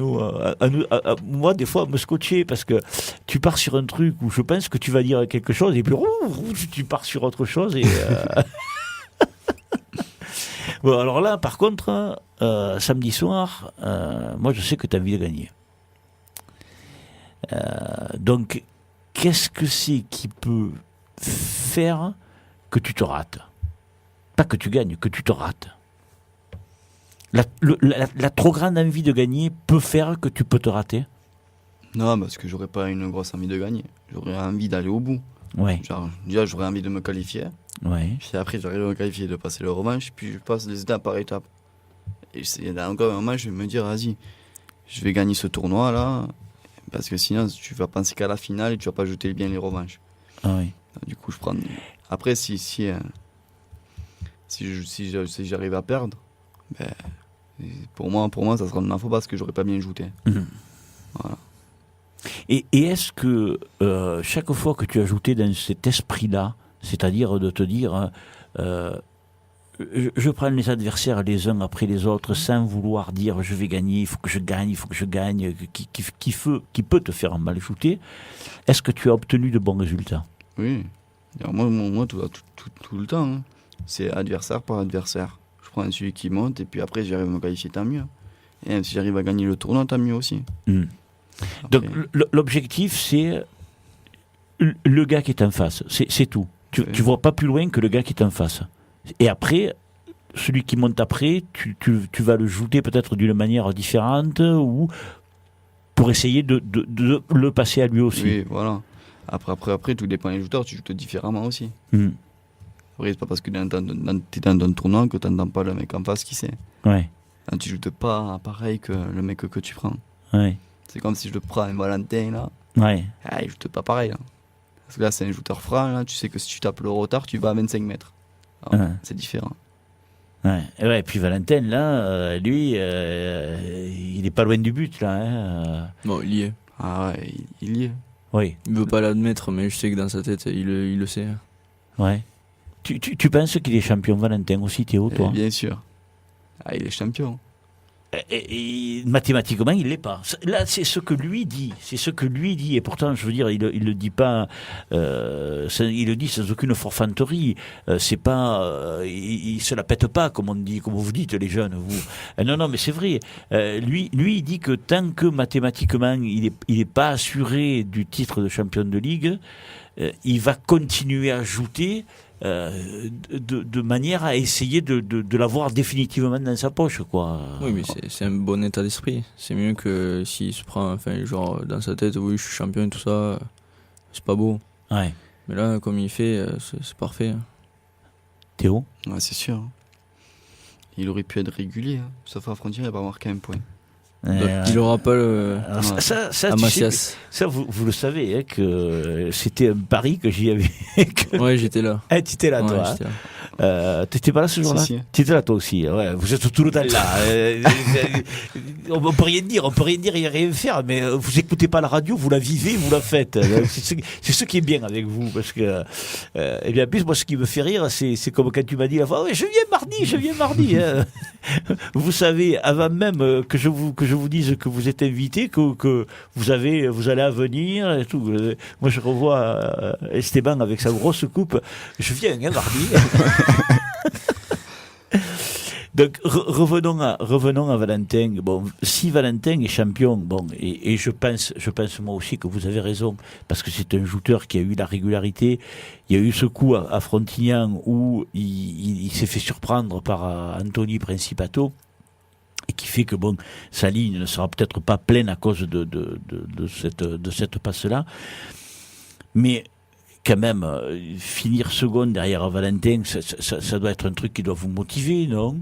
moi des fois à me scotcher parce que tu pars sur un truc où je pense que tu vas dire quelque chose et puis tu pars sur autre chose et bon, alors là par contre samedi soir moi je sais que tu as envie de gagner, donc qu'est-ce que c'est qui peut faire que tu te rates, pas que tu gagnes, que tu te rates? La trop grande envie de gagner peut faire que tu peux te rater? Non, parce que j'aurais pas une grosse envie de gagner. J'aurais envie d'aller au bout. Ouais. Genre, déjà, j'aurais envie de me qualifier. Ouais. Puis après, j'arrive à me qualifier, de passer le revanche. Puis je passe les étapes par étapes. Et il y a encore un moment, je vais me dire, vas-y, je vais gagner ce tournoi-là. Parce que sinon, tu vas penser qu'à la finale et tu vas pas jeter bien les revanches. Ah oui. Du coup, je prends. Après, si j'arrive à perdre, ben, pour moi, ça sera de ma faute parce que j'aurais pas bien joué. Voilà. Et est-ce que chaque fois que tu as ajouté dans cet esprit-là, c'est-à-dire de te dire je prends les adversaires les uns après les autres sans vouloir dire je vais gagner, il faut que je gagne, qui peut te faire mal shooter, est-ce que tu as obtenu de bons résultats? Oui. Alors moi tout le temps, hein. C'est adversaire par adversaire. Je prends celui qui monte et puis après j'arrive à me qualifier, tant mieux. Et même si j'arrive à gagner le tournoi, tant mieux aussi. Après... Donc l'objectif c'est le gars qui est en face, c'est tout. Tu vois pas plus loin que le gars qui est en face. Et après, celui qui monte après, tu vas le jouer peut-être d'une manière différente ou pour essayer de le passer à lui aussi. Oui, voilà. Après, tout dépend des joueurs, tu joues différemment aussi. Après, c'est pas parce que tu es dans un tournoi que tu n'entends pas le mec en face qui sait. Ouais. Tu joues pas pareil que le mec que tu prends. Ouais. C'est comme si je prends un Valentin là. Ouais. Il joue pas pareil. Là. Parce que là, c'est un shooter franc. Là. Tu sais que si tu tapes le retard, tu vas à 25 mètres. Alors, c'est différent. Ouais. Et puis Valentin, là, lui, il est pas loin du but là. Hein. Bon, il y est. Ah ouais, il y est. Oui. Il veut pas l'admettre, mais je sais que dans sa tête, il le sait. Ouais. Tu penses qu'il est champion Valentin aussi, Théo, toi? Bien sûr. Il est champion. Et mathématiquement, il l'est pas. Là, c'est ce que lui dit. Et pourtant, je veux dire, il le dit pas. Il le dit sans aucune forfanterie. C'est pas. Il se la pète pas, comme on dit, comme vous dites, les jeunes. Vous. Non, mais c'est vrai. Lui, il dit que tant que mathématiquement, il est pas assuré du titre de champion de ligue, il va continuer à ajouter. De manière à essayer de l'avoir définitivement dans sa poche, quoi. Oui, mais c'est un bon état d'esprit. C'est mieux que s'il se prend, enfin, genre dans sa tête, oui, je suis champion et tout ça, c'est pas beau. Ouais. Mais là, comme il fait, c'est parfait. Théo? Ouais, c'est sûr. Il aurait pu être régulier, sauf à la frontière, il n'a pas marqué un point. Il n'aura pas le. Ça, vous le savez, hein, que c'était un pari que j'y avais. Ouais, j'étais là. Tu étais là, toi. T'étais pas là ce jour-là? Tu étais là, toi aussi. Ouais, vous êtes tout le temps là. On peut rien dire, et rien faire, mais vous écoutez pas la radio, vous la vivez, vous la faites. C'est ce qui est bien avec vous, parce que, et bien, en plus, moi, ce qui me fait rire, c'est comme quand tu m'as dit la fois, ouais, je viens mardi. Hein. Vous savez, avant même que je vous dise que vous êtes invité, que vous allez à venir et tout. Moi, je revois Esteban avec sa grosse coupe. Je viens, hein, mardi. Donc revenons à Valentin. Bon, si Valentin est champion, bon, et je pense moi aussi que vous avez raison, parce que c'est un joueur qui a eu la régularité. Il y a eu ce coup à Frontignan où il s'est fait surprendre par Anthony Principato, et qui fait que bon, sa ligne ne sera peut-être pas pleine à cause de cette passe-là, mais quand même, finir seconde derrière Valentin, ça doit être un truc qui doit vous motiver, non?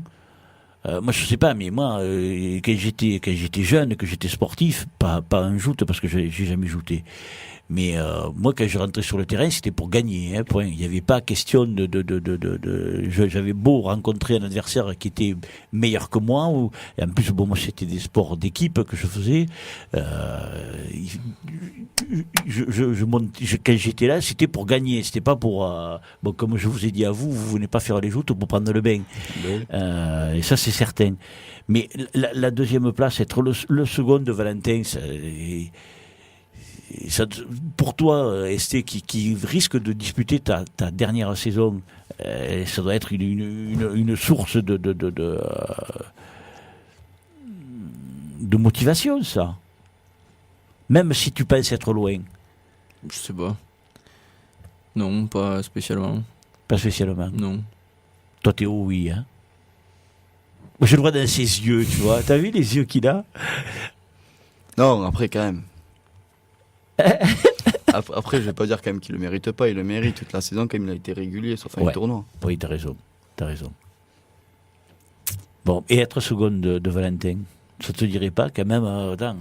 Moi, je sais pas, mais moi, quand j'étais jeune, que j'étais sportif, pas un joute, parce que j'ai jamais jouté. Mais moi, quand je rentrais sur le terrain, c'était pour gagner. Hein, point. Il n'y avait pas question j'avais beau rencontrer un adversaire qui était meilleur que moi, et en plus, bon, moi, c'était des sports d'équipe que je faisais. Quand j'étais là, c'était pour gagner. C'était pas pour. Bon, comme je vous ai dit à vous, vous venez pas faire les joutes pour prendre le bain. Et ça, c'est certain. Mais la deuxième place, être le second de Valentin, ça, pour toi, Esté, qui risque de disputer ta dernière saison, ça doit être une source de motivation, ça. Même si tu penses être loin. Je sais pas. Non, pas spécialement. Pas spécialement. Non. Toi, Théo, oui, hein. Moi, je le vois dans ses yeux, tu vois. T'as vu les yeux qu'il a? Non, après, quand même. Après, je vais pas dire quand même qu'il le mérite pas. Il le mérite toute la saison, quand même, il a été régulier sur le tournoi. Oui, t'as raison. Bon, et être seconde de Valentin, ça te dirait pas quand même,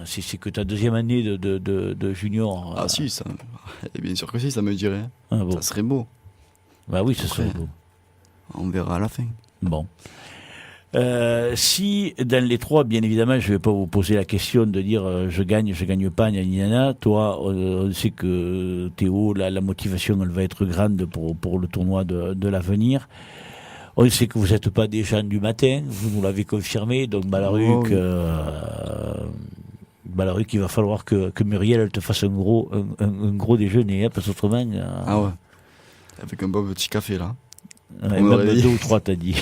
c'est que ta deuxième année de junior. Ah si, ça. Et bien sûr que si, ça me dirait. Ah, bon. Ça serait beau. Bah oui, ça serait beau. On verra à la fin. Bon. Si dans les trois, bien évidemment, je vais pas vous poser la question de dire je gagne pas, gna. Toi, on sait que Théo, la motivation, elle va être grande pour le tournoi de l'avenir. On sait que vous n'êtes pas des gens du matin, vous nous l'avez confirmé, donc Balaruc, il va falloir que Muriel elle te fasse un gros déjeuner, hein, parce qu'autrement. Ah ouais. Avec un beau petit café là. Ouais, même 2 ou 3 t'as dit.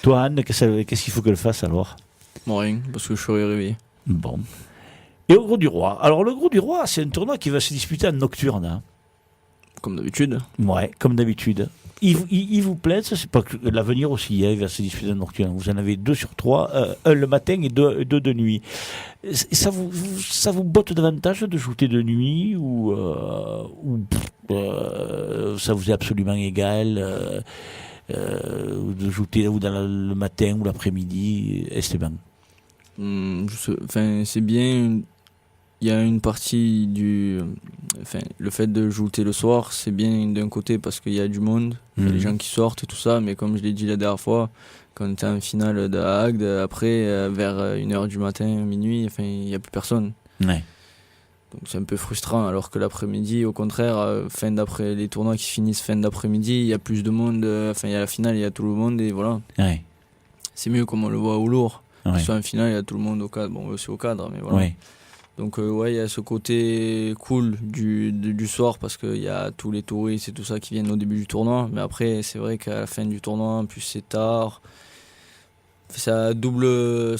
Toi, Anne, qu'est-ce qu'il faut qu'elle fasse alors? Bon, rien, parce que je serai réveillé. Bon. Et au Gros du Roi. Alors, le Gros du Roi, c'est un tournoi qui va se disputer en nocturne. Hein. Comme d'habitude. Ouais, comme d'habitude. Il vous plaît, ça, c'est pas que l'avenir aussi, hein, il va se disputer en nocturne. Vous en avez 2 sur 3, un le matin et 2 de nuit. Ça vous botte davantage de jouer de nuit ou ça vous est absolument égal? De jouer ou dans le matin ou l'après-midi, Esteban? C'est bien. Il y a une partie le fait de jouer le soir, c'est bien d'un côté parce qu'il y a du monde, il y a les gens qui sortent et tout ça, mais comme je l'ai dit la dernière fois, quand on était en finale de Hague, après, vers 1h du matin, minuit, il n'y a plus personne. Ouais. Donc c'est un peu frustrant, alors que l'après-midi, au contraire, les tournois qui se finissent fin d'après-midi, il y a plus de monde, il y a la finale, il y a tout le monde, et voilà. Ouais. C'est mieux comme on le voit au lourd. Ouais. Soit en finale, il y a tout le monde au cadre, bon, aussi au cadre, mais voilà. Ouais. Donc il y a ce côté cool du soir, parce qu'il y a tous les touristes et tout ça qui viennent au début du tournoi, mais après, c'est vrai qu'à la fin du tournoi, en plus c'est tard. Ça a double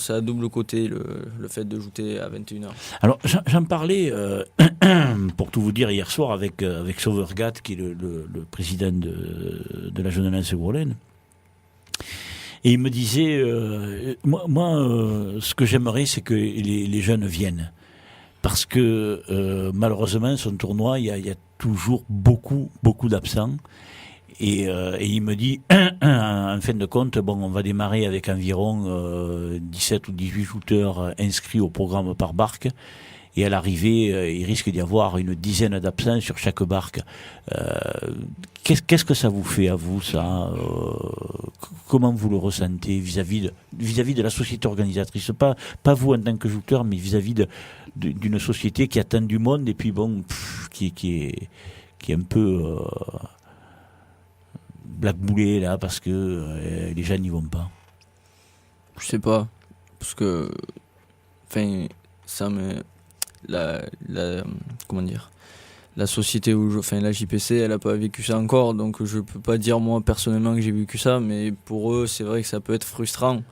côté, le fait de jouer à 21h. Alors, j'en parlais, pour tout vous dire, hier soir avec Sauvergat, qui est le président de la Jeunesse Grolen. Et il me disait, moi, ce que j'aimerais, c'est que les jeunes viennent. Parce que, malheureusement, son tournoi, il y a toujours beaucoup d'absents. Et il me dit, en fin de compte, on va démarrer avec environ 17 ou 18 shooters inscrits au programme par barque. Et à l'arrivée, il risque d'y avoir une dizaine d'absents sur chaque barque. Qu'est-ce que ça vous fait à vous, ça comment vous le ressentez vis-à-vis de la société organisatrice, pas vous en tant que joueur, mais vis-à-vis d'une société qui attend du monde et puis qui est un peu blackboulée là parce que les gens n'y vont pas. Je sais pas, parce que ça me comment dire, la société la JPC, elle a pas vécu ça encore, donc je peux pas dire moi personnellement que j'ai vécu ça, mais pour eux c'est vrai que ça peut être frustrant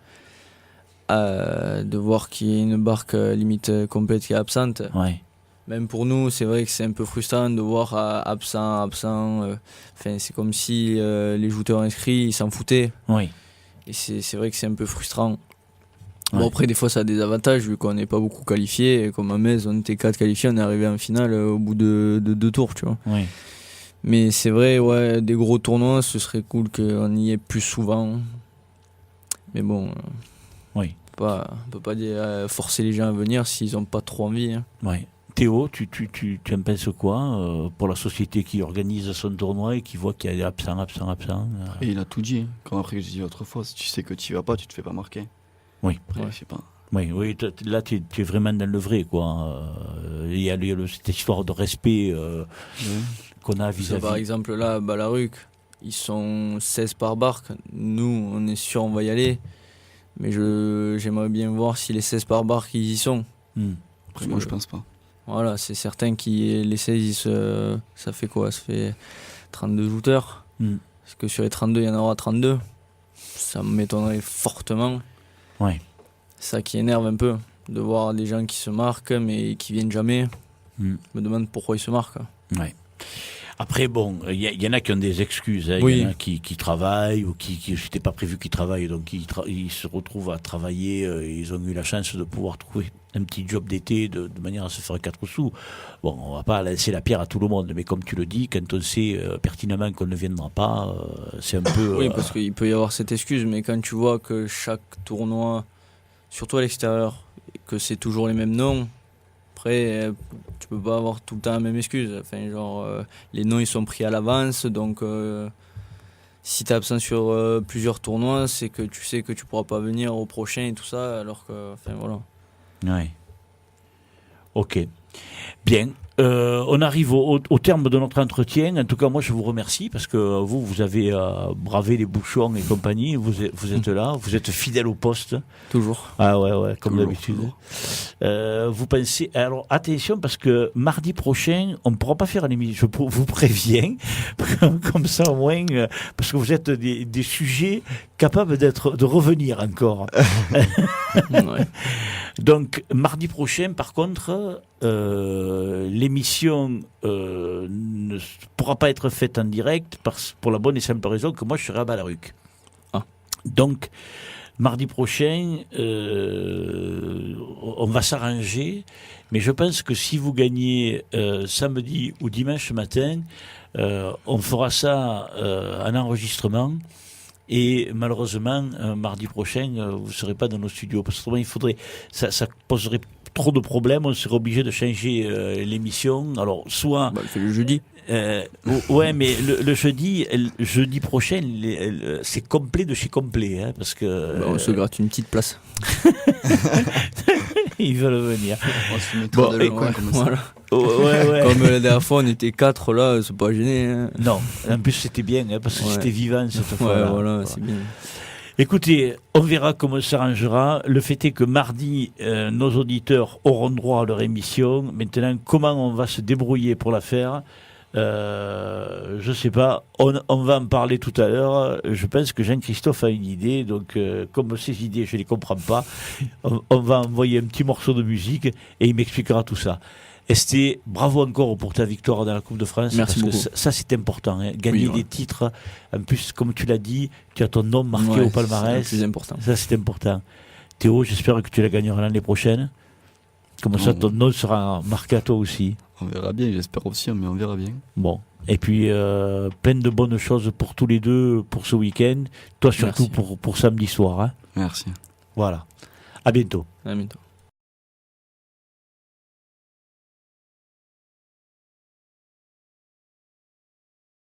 de voir qu'il y a une barque limite complète qui est absente. Ouais. Même pour nous, c'est vrai que c'est un peu frustrant de voir absent. C'est comme si les joueurs inscrits ils s'en foutaient. Oui. Et c'est vrai que c'est un peu frustrant. Ouais. Bon, après, des fois, ça a des avantages, vu qu'on n'est pas beaucoup qualifiés. Et comme à Metz, on était 4 qualifiés, on est arrivé en finale au bout de 2 tours, tu vois. Oui. Mais c'est vrai, ouais, des gros tournois, ce serait cool qu'on y ait plus souvent. Mais bon, oui. On peut pas dire, forcer les gens à venir s'ils n'ont pas trop envie. Hein. Oui. Théo, tu en penses quoi pour la société qui organise son tournoi et qui voit qu'il y a des absents. Et il a tout dit. Comme après, je dis autrefois, si tu sais que tu y vas pas, tu te fais pas marquer. Oui. Après, je sais pas. Oui, là tu es vraiment dans le vrai, quoi. Il y a cette histoire de respect qu'on a vis-à-vis. Par exemple, là, à Balaruc, ils sont 16 par barque. Nous, on est sûr on va y aller. Mais j'aimerais bien voir si les 16 par barque, ils y sont. Après, moi, je pense pas. Voilà, c'est certain que les 16, ça fait quoi? Ça fait 32 shooters. Parce que sur les 32, il y en aura 32. Ça m'étonnerait fortement. Ouais. C'est ça qui énerve un peu, de voir des gens qui se marquent mais qui viennent jamais. Je me demande pourquoi ils se marquent. Ouais. Après, bon, il y en a qui ont des excuses. Hein. Oui. Il y en a qui travaillent ou qui c'était pas prévu qu'ils travaillent, donc ils se retrouvent à travailler. Ils ont eu la chance de pouvoir trouver un petit job d'été de manière à se faire 4 sous. Bon, on va pas laisser la pierre à tout le monde, mais comme tu le dis, quand on sait pertinemment qu'on ne viendra pas, c'est un peu... Oui, parce qu'il peut y avoir cette excuse, mais quand tu vois que chaque tournoi, surtout à l'extérieur, que c'est toujours les mêmes noms, après, tu peux pas avoir tout le temps la même excuse. Enfin, les noms ils sont pris à l'avance, donc si tu es absent sur plusieurs tournois, c'est que tu sais que tu pourras pas venir au prochain et tout ça, alors que, voilà. Ouais. Ok. Bien. On arrive au terme de notre entretien. En tout cas, moi, je vous remercie parce que vous avez bravé les bouchons et compagnie. Vous êtes là. Vous êtes fidèle au poste. Toujours. Ah ouais, comme Toujours, d'habitude. Toujours. Vous pensez... Alors, attention, parce que mardi prochain, on ne pourra pas faire l'émission. Je vous préviens. Comme ça, au moins, parce que vous êtes des sujets capables de revenir encore. Ouais. Donc, mardi prochain, par contre, l'émission ne pourra pas être faite en direct pour la bonne et simple raison que moi, je serai à Balaruc. Ah. Donc, mardi prochain, on va s'arranger, mais je pense que si vous gagnez samedi ou dimanche matin, on fera ça en enregistrement. Et malheureusement, mardi prochain, vous ne serez pas dans nos studios. Parce que il faudrait, ça poserait trop de problèmes. On serait obligé de changer l'émission. Alors, soit... Bah, fait le jeudi. Ouais, mais le jeudi prochain, c'est complet de chez complet. Hein, parce que... on se gratte une petite place. Ils veulent venir. On se mettra de loin comme ça. Voilà. Ouais. Comme la dernière fois, on était 4 là, c'est pas gêné. Hein. Non, en plus c'était bien, hein, parce que c'était vivant cette fois-là. Ouais, voilà, c'est bien. Écoutez, on verra comment ça s'arrangera. Le fait est que mardi, nos auditeurs auront droit à leur émission. Maintenant, comment on va se débrouiller pour la faire je sais pas, on va en parler tout à l'heure. Je pense que Jean-Christophe a une idée, donc comme ces idées je les comprends pas, on va envoyer un petit morceau de musique et il m'expliquera tout ça. Esté, bravo encore pour ta victoire dans la Coupe de France. Merci parce beaucoup. Que ça c'est important, hein. Gagner des titres. En plus, comme tu l'as dit, tu as ton nom marqué au palmarès. C'est le plus important. Ça c'est important. Théo, j'espère que tu la gagneras l'année prochaine. Comme ça, ton nom sera marqué à toi aussi. On verra bien, j'espère aussi, mais on verra bien. Bon, Et puis, plein de bonnes choses pour tous les deux pour ce week-end. Toi, surtout pour samedi soir. Hein. Merci. Voilà. À bientôt. À bientôt.